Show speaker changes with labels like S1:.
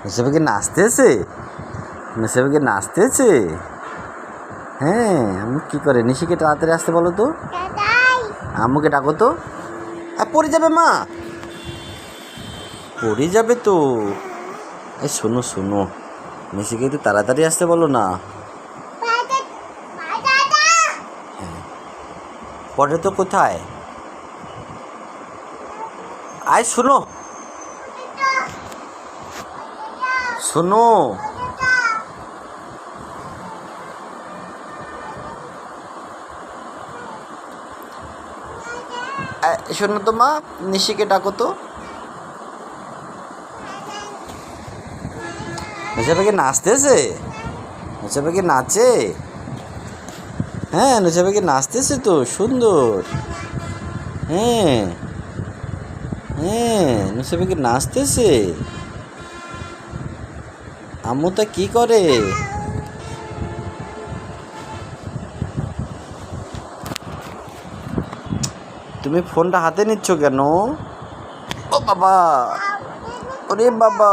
S1: হিসেবে কি নাচতেছে? হিসেবে কি নাচতেছে? হ্যাঁ, আমি কী করে? নিশিকে তাড়াতাড়ি আসতে বলো তো, আম্মুকে ডাকো তো। পড়ে যাবে মা, পড়ে যাবে তো। এই শোনো শোনো, নিশিকে একটু তাড়াতাড়ি আসতে বলো না। পড়ে তো কোথায়? আয় শোনো শোনো, শোনো তো মা, নিশিকে ডাকো তো। নুসা পাখি নাচতেছে? নুসা পাখি নাচে? হ্যাঁ, নুসা পাখি নাচতেছে তো, সুন্দর। হ্যাঁ হ্যাঁ, নুসা পাখি নাচতেছে। আম্মু তা কি করে? তুমি ফোনটা হাতে নিচ্ছ কেন? ও বাবা, ওরে বাবা।